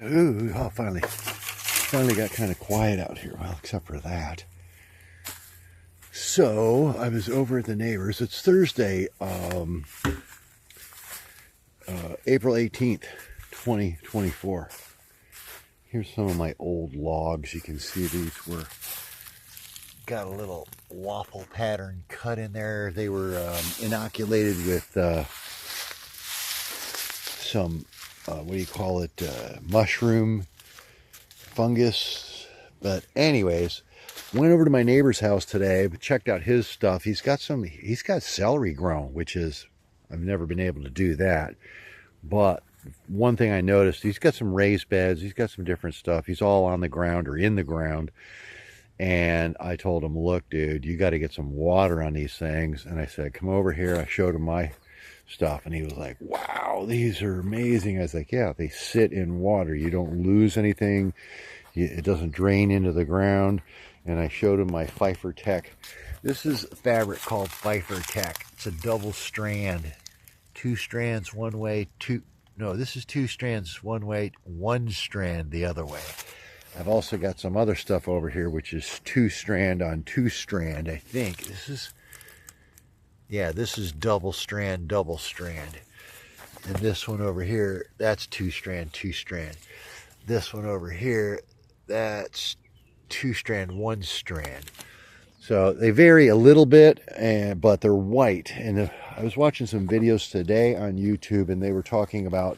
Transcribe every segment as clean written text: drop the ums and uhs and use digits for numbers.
Ooh, oh, finally got kind of quiet out here. Well, except for that. So I was over at the neighbors. It's Thursday, April 18th, 2024. Here's some of my old logs. You can see these were got a little waffle pattern cut in there. They were inoculated with some what do you call it, mushroom fungus. But anyways, went over to my neighbor's house today, checked out his stuff. He's got celery grown, which is, I've never been able to do that. But one thing I noticed, he's got some raised beds, he's got some different stuff. He's all on the ground or in the ground. And I told him, look, dude, you got to get some water on these things. And I said, come over here. I showed him my stuff, and he was like, wow, these are amazing. I was like, yeah, they sit in water. You don't lose anything. It doesn't drain into the ground. And I showed him my Pfeiffer Tech. This is a fabric called Pfeiffer Tech. It's a double strand. 2 strands one way, this is 2 strands one way, 1 strand the other way. I've also got some other stuff over here, which is 2 strand on 2 strand, I think. This is double strand. And this one over here, that's 2 strand, 2 strand. This one over here, that's 2 strand, 1 strand. So they vary a little bit, but they're white. And I was watching some videos today on YouTube, and they were talking about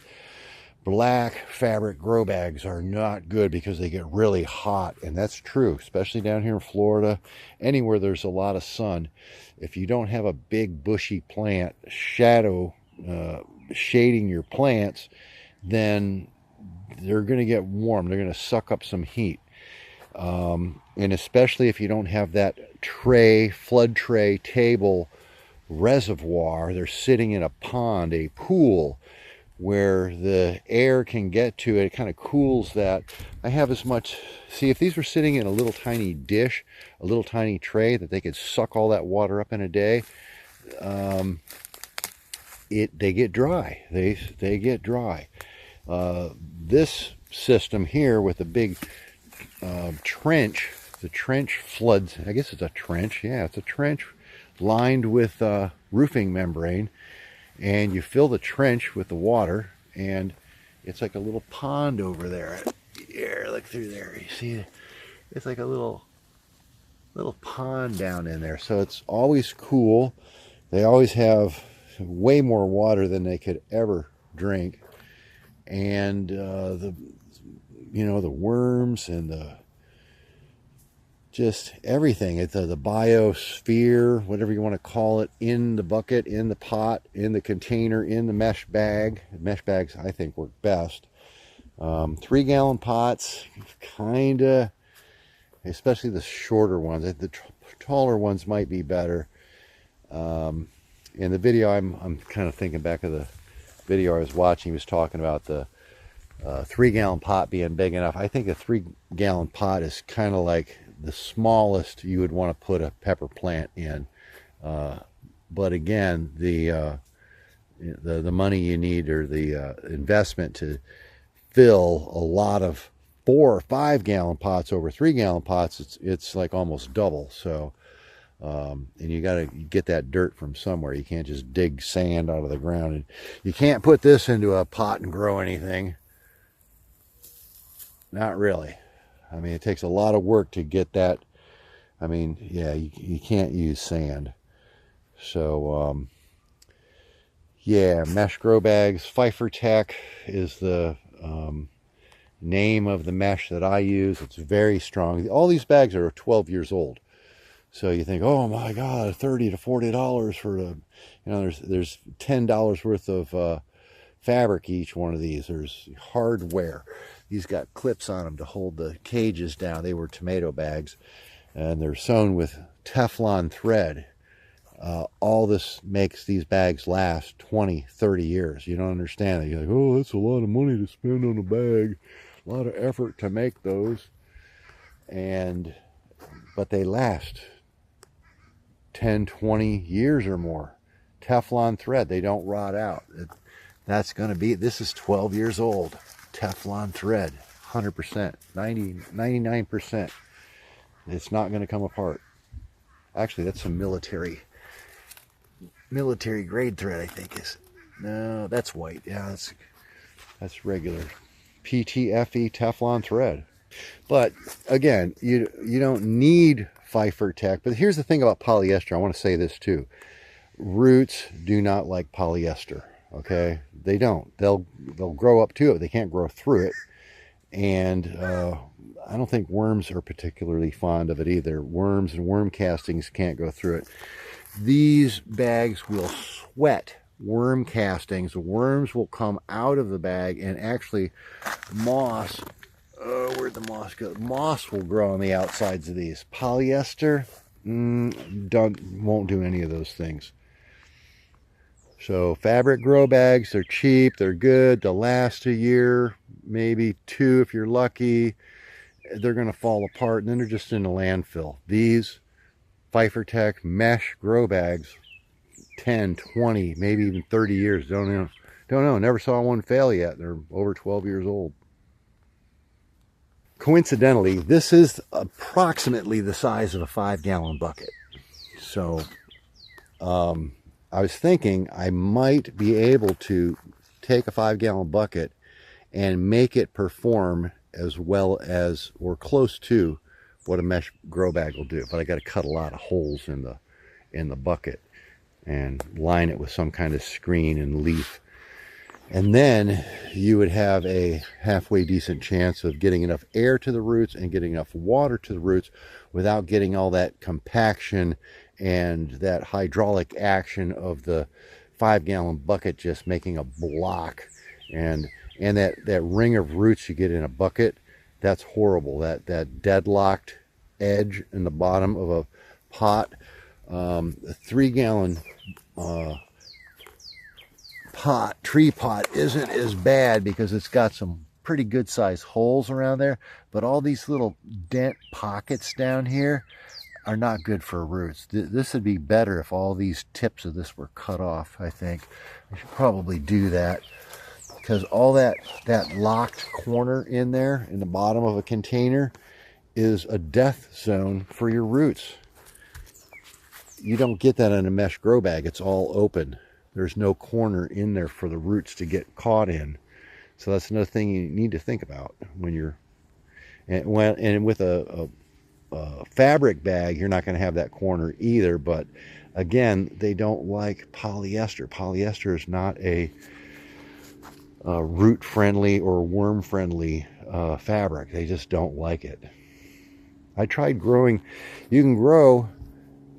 black fabric grow bags are not good because they get really hot. And that's true, especially down here in Florida, anywhere there's a lot of sun. If you don't have a big bushy plant shading your plants, then they're going to get warm. They're going to suck up some heat. And especially if you don't have that flood tray table reservoir, they're sitting in a pond, a pool, where the air can get to it. It kind of cools that. I have as much, see, if these were sitting in a little tiny dish, a little tiny tray that they could suck all that water up in a day, they get dry. They get dry. This system here with the big trench, the trench floods, I guess it's a trench, yeah, it's a trench lined with roofing membrane. And you fill the trench with the water, and it's like a little pond over there. Here, look through there. You see, it's like a little pond down in there. So it's always cool. They always have way more water than they could ever drink, and the worms and just everything. It's the biosphere, whatever you want to call it, in the bucket, in the pot, in the container, in the mesh bag. Mesh bags, I think, work best. 3-gallon pots, kind of, especially the shorter ones. The taller ones might be better. In the video, I'm kind of thinking back of the video I was watching. He was talking about the 3-gallon pot being big enough. I think a 3-gallon pot is kind of like the smallest you would want to put a pepper plant in. But again, the money you need, or the investment to fill a lot of 4 or 5-gallon pots over 3-gallon pots, it's like almost double. So and you got to get that dirt from somewhere. You can't just dig sand out of the ground, and you can't put this into a pot and grow anything. Not really. I mean, it takes a lot of work to get that. I mean, yeah, you can't use sand. So, yeah, mesh grow bags. Pfeiffer Tech is the name of the mesh that I use. It's very strong. All these bags are 12 years old. So you think, oh my God, $30 to $40 for there's $10 worth of fabric each one of these. There's hardware. These got clips on them to hold the cages down. They were tomato bags, and they're sewn with Teflon thread. All this makes these bags last 20, 30 years. You don't understand it. You're like, oh, that's a lot of money to spend on a bag. A lot of effort to make those. But they last 10, 20 years or more. Teflon thread, they don't rot out. This is 12 years old. Teflon thread, 100%, 99%. It's not going to come apart. Actually, that's some military grade thread, I think is. No, that's white. Yeah, that's regular PTFE Teflon thread. But again, you don't need Pfeiffer Tech. But here's the thing about polyester. I want to say this too. Roots do not like polyester. Okay, they don't. They'll grow up to it. They can't grow through it. And I don't think worms are particularly fond of it either. Worms and worm castings can't go through it. These bags will sweat worm castings. The worms will come out of the bag, and actually moss, where'd the moss go? Moss will grow on the outsides of these. Polyester won't do any of those things. So fabric grow bags, they're cheap, they're good, they'll last a year, maybe 2 if you're lucky. They're going to fall apart, and then they're just in the landfill. These Pfeiffer Tech mesh grow bags, 10, 20, maybe even 30 years. Don't know. Never saw one fail yet. They're over 12 years old. Coincidentally, this is approximately the size of a 5-gallon bucket. So I was thinking I might be able to take a 5-gallon bucket and make it perform as well as, or close to, what a mesh grow bag will do. But I got to cut a lot of holes in the bucket and line it with some kind of screen and leaf. And then you would have a halfway decent chance of getting enough air to the roots and getting enough water to the roots without getting all that compaction and that hydraulic action of the 5-gallon bucket just making a block. And that ring of roots you get in a bucket, that's horrible. That deadlocked edge in the bottom of a pot. A 3-gallon tree pot isn't as bad because it's got some pretty good sized holes around there, but all these little dent pockets down here are not good for roots. This would be better if all these tips of this were cut off. I think I should probably do that, because all that locked corner in there in the bottom of a container is a death zone for your roots. You don't get that in a mesh grow bag. It's all open. There's no corner in there for the roots to get caught in. So that's another thing you need to think about when you're, and with a fabric bag, you're not going to have that corner either. But again, they don't like polyester. Polyester is not a root friendly or worm friendly fabric. They just don't like it. I tried growing, you can grow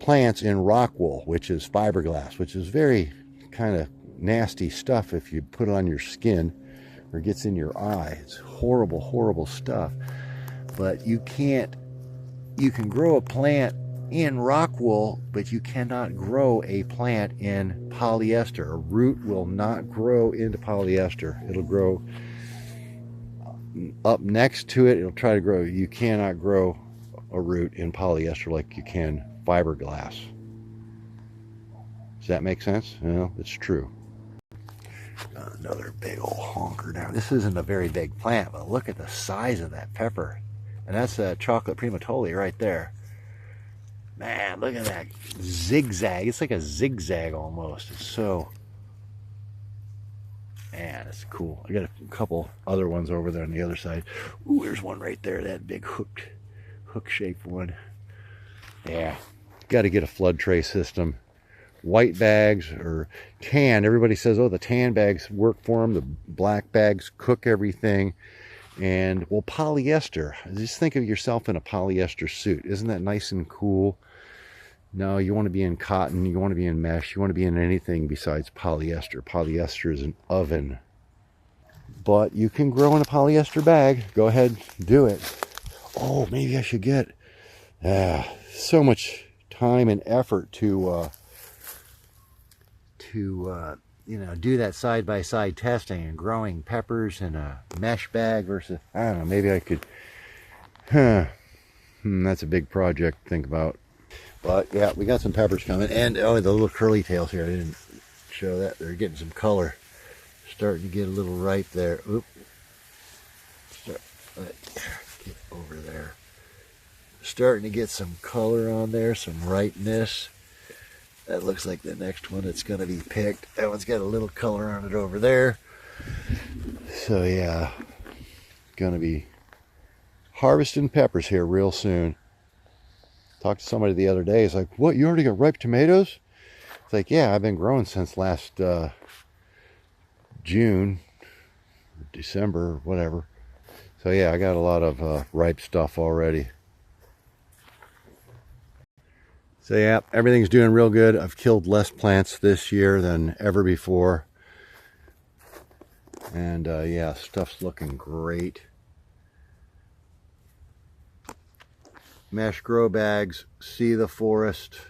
plants in rock wool, which is fiberglass, which is very kind of nasty stuff if you put it on your skin or gets in your eye. It's horrible, horrible stuff. But you can grow a plant in rock wool, but you cannot grow a plant in polyester. A root will not grow into polyester. It'll grow up next to it. It'll try to grow. You cannot grow a root in polyester like you can fiberglass. Does that make sense? No, it's true. Another big old honker now. This isn't a very big plant, but look at the size of that pepper. And that's a chocolate primatole right there. Man, look at that zigzag. It's like a zigzag almost. It's so, man, it's cool. I got a couple other ones over there on the other side. Ooh, there's one right there, that big hook-shaped one. Yeah, got to get a flood tray system. White bags or tan. Everybody says, oh, the tan bags work for them. The black bags cook everything. And, well, polyester. Just think of yourself in a polyester suit. Isn't that nice and cool? No, you want to be in cotton. You want to be in mesh. You want to be in anything besides polyester. Polyester is an oven. But you can grow in a polyester bag. Go ahead, do it. Oh, maybe I should get so much time and effort to do that side-by-side testing and growing peppers in a mesh bag versus, I don't know, maybe I could, that's a big project to think about. But yeah, we got some peppers coming, and oh, the little curly tails here, I didn't show that. They're getting some color, starting to get a little ripe there. Oop. But get over there. Starting to get some color on there, some ripeness. That looks like the next one that's going to be picked. That one's got a little color on it over there. So yeah, going to be harvesting peppers here real soon. Talked to somebody the other day. He's like, what, you already got ripe tomatoes? It's like, yeah, I've been growing since last June, December, whatever. So yeah, I got a lot of ripe stuff already. So yeah, everything's doing real good. I've killed less plants this year than ever before. And yeah, stuff's looking great. Mesh grow bags, See the Forest.